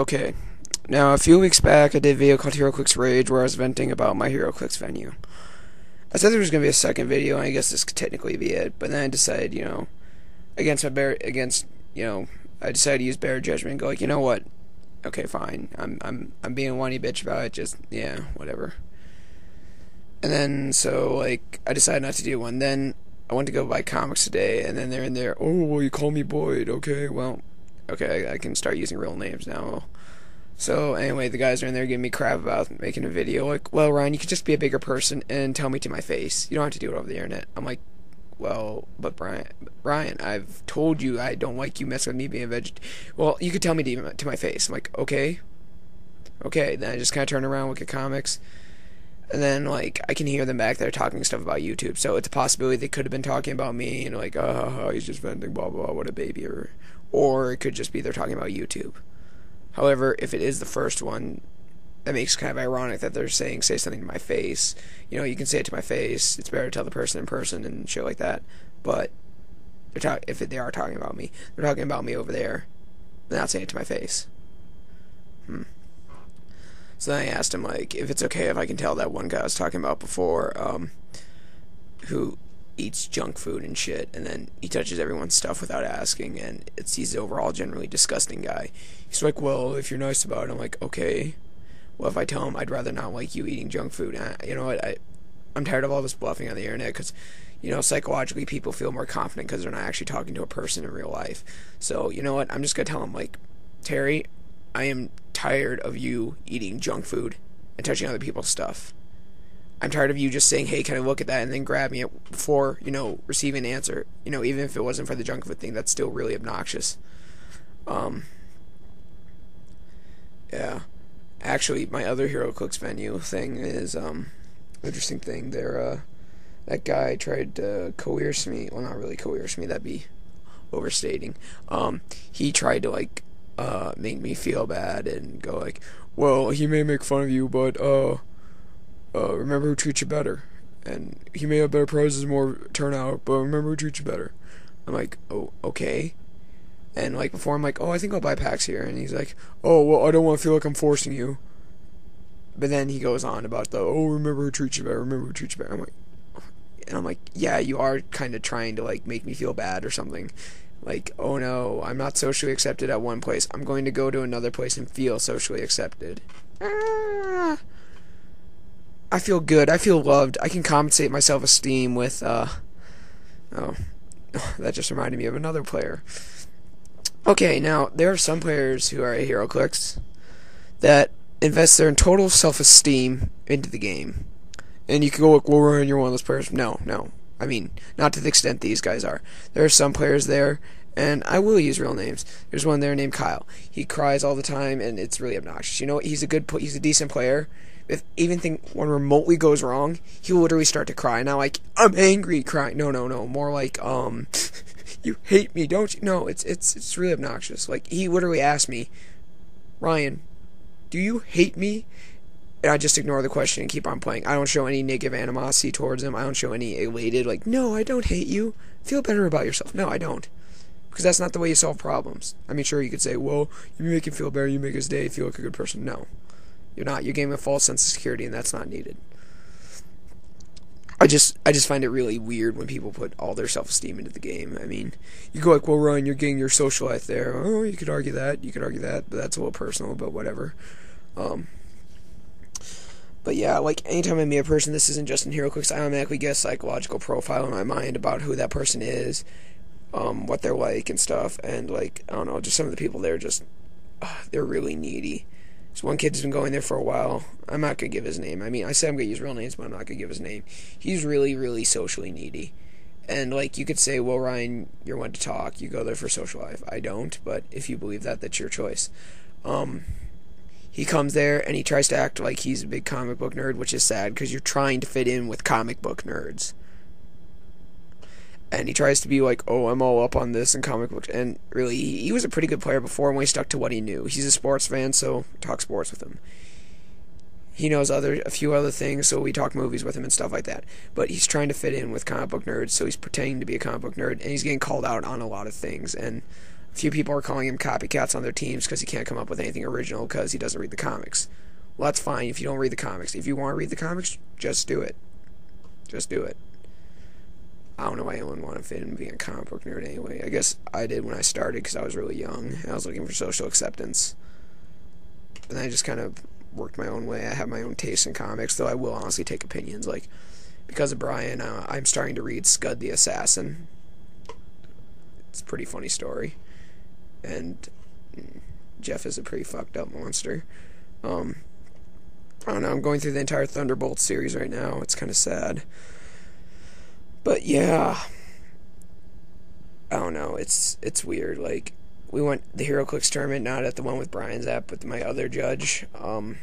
Okay. Now, a few weeks back, I did a video called Heroclix Rage where I was venting about my Heroclix venue. I said there was going to be a second video, and I guess this could technically be it, but then I decided, I decided to use better judgment and go like, you know what? Okay, fine. I'm being a whiny bitch about it, just, yeah, whatever. And then, so, I decided not to do one. Then, I went to go buy comics today, and then they're in there, oh, well, you call me Boyd, okay, well, okay, I can start using real names now. So, anyway, the guys are in there giving me crap about making a video. Like, well, Ryan, you could just be a bigger person and tell me to my face. You don't have to do it over the internet. I'm like, well, but Ryan, I've told you I don't like you messing with me being a vegetarian. Well, you could tell me to my face. I'm like, okay. Okay, then I just kind of turn around, look at comics. And then, I can hear them back there talking stuff about YouTube. So it's a possibility they could have been talking about me, and he's just venting, blah, blah, blah, what a baby. Or it could just be they're talking about YouTube. However, if it is the first one, that makes it kind of ironic that they're saying, say something to my face. You can say it to my face. It's better to tell the person in person and shit like that. But if they are talking about me, they're talking about me over there. They're not saying it to my face. So then I asked him, if it's okay if I can tell that one guy I was talking about before, who eats junk food and shit, and then he touches everyone's stuff without asking, and he's the overall generally disgusting guy. He's like, well, if you're nice about it. I'm like, okay. Well, if I tell him I'd rather not like you eating junk food, you know what, I'm tired of all this bluffing on the internet, because, psychologically people feel more confident because they're not actually talking to a person in real life. So, you know what, I'm just going to tell him, Terry, I am tired of you eating junk food and touching other people's stuff. I'm tired of you just saying, hey, can I look at that, and then grabbing it before, receiving an answer. Even if it wasn't for the junk food thing, that's still really obnoxious. Yeah. Actually, my other Heroclix venue thing is, interesting thing. That guy tried to coerce me. Well, not really coerce me, that'd be overstating. He tried to, make me feel bad and go well, he may make fun of you, but, remember who treats you better. And he may have better prizes, more turnout, but remember who treats you better. I'm like, oh, okay. And, before I'm like, oh, I think I'll buy packs here. And he's like, oh, well, I don't want to feel like I'm forcing you. But then he goes on about remember who treats you better, remember who treats you better. I'm like, yeah, you are kind of trying to, make me feel bad or something. Oh no, I'm not socially accepted at one place. I'm going to go to another place and feel socially accepted. I feel good. I feel loved. I can compensate my self-esteem with, oh, that just reminded me of another player. Okay, now, there are some players who are at Heroclix that invest their total self-esteem into the game. And you can go well, Ryan, you're one of those players. No. I mean, not to the extent these guys are. There are some players there, and I will use real names. There's one there named Kyle. He cries all the time, and it's really obnoxious. He's a decent player. If even one remotely goes wrong, he'll literally start to cry. Now, I'm angry, crying. No. More you hate me, don't you? No, it's really obnoxious. He literally asked me, Ryan, do you hate me? And I just ignore the question and keep on playing. I don't show any negative animosity towards him. I don't show any elated, no, I don't hate you. Feel better about yourself. No, I don't. Because that's not the way you solve problems. I mean, sure, you could say, well, you make him feel better, you make his day, feel like a good person. No. You're not. You're giving him a false sense of security, and that's not needed. I just find it really weird when people put all their self-esteem into the game. I mean, you go well, Ryan, you're getting your social life there. Oh, you could argue that, but that's a little personal, but whatever. But yeah, anytime I meet a person, this isn't just in Heroclix, I automatically get a psychological profile in my mind about who that person is, what they're like and stuff, and I don't know, just some of the people there they're really needy. This one kid's been going there for a while. I'm not going to give his name. I mean, I said I'm going to use real names, but I'm not going to give his name. He's really, really socially needy. And, you could say, well, Ryan, you're one to talk. You go there for social life. I don't, but if you believe that, that's your choice. He comes there, and he tries to act like he's a big comic book nerd, which is sad, because you're trying to fit in with comic book nerds. And he tries to be oh, I'm all up on this and comic books. And really, he was a pretty good player before when he stuck to what he knew. He's a sports fan, so talk sports with him. He knows a few other things, so we talk movies with him and stuff like that. But he's trying to fit in with comic book nerds, so he's pretending to be a comic book nerd, and he's getting called out on a lot of things. And few people are calling him copycats on their teams because he can't come up with anything original because he doesn't read the comics. Well, that's fine if you don't read the comics. If you want to read the comics, just do it. Just do it. I don't know why anyone wanted to fit in being a comic book nerd anyway. I guess I did when I started because I was really young and I was looking for social acceptance. But then I just kind of worked my own way. I have my own taste in comics, though I will honestly take opinions. Like, because of Brian, I'm starting to read Scud the Assassin. It's a pretty funny story. And Jeff is a pretty fucked up monster. I don't know, I'm going through the entire Thunderbolt series right now. It's kind of sad. But yeah, I don't know, it's weird. Like, we went the Heroclix tournament, not at the one with Brian's at, but my other judge. I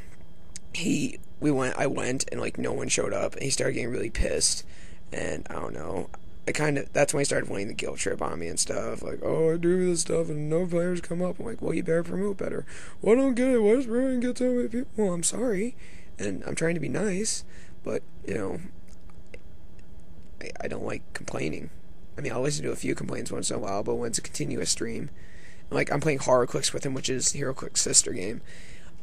went, and like no one showed up, and he started getting really pissed. And I don't know, that's when he started wanting the guilt trip on me and stuff. Like, oh, I do this stuff and no players come up. I'm like, well, you better promote better. Well, I don't get it. Why does Brian get so many people? Well, I'm sorry, and I'm trying to be nice, but you know, I don't like complaining. I mean, I'll listen to a few complaints once in a while, but when it's a continuous stream, like, I'm playing Heroclix with him, which is Heroclix's sister game.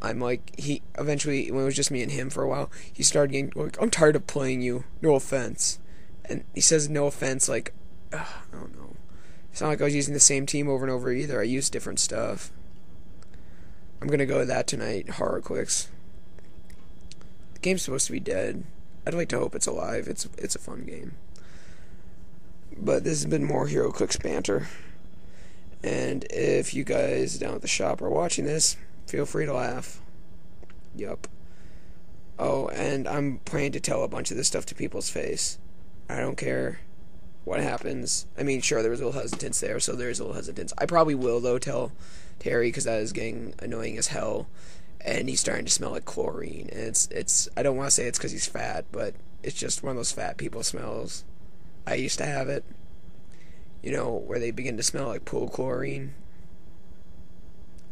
I'm like, he eventually, when it was just me and him for a while, he started getting like, I'm tired of playing you, no offense. And he says no offense like, I don't know. It's not like I was using the same team over and over either. I used different stuff. I'm gonna go with that tonight, Heroclix. The game's supposed to be dead. I'd like to hope it's alive. It's a fun game. But this has been more Heroclix banter. And if you guys down at the shop are watching this, feel free to laugh. Yup. Oh, and I'm planning to tell a bunch of this stuff to people's face. I don't care what happens. I mean, sure, there was a little hesitance there, so there's a little hesitance. I probably will, though, tell Terry, because that is getting annoying as hell. And he's starting to smell like chlorine. And it's I don't want to say it's because he's fat, but it's just one of those fat people smells. I used to have it. You know, where they begin to smell like pool chlorine.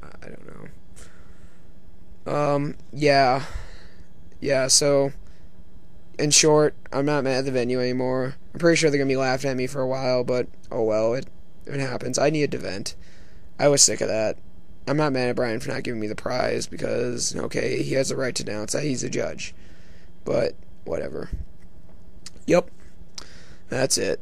I don't know. Yeah, so, in short, I'm not mad at the venue anymore. I'm pretty sure they're going to be laughing at me for a while, but, oh well, it happens. I needed to vent. I was sick of that. I'm not mad at Brian for not giving me the prize, because, okay, he has the right to announce that he's a judge. But, whatever. Yep. That's it.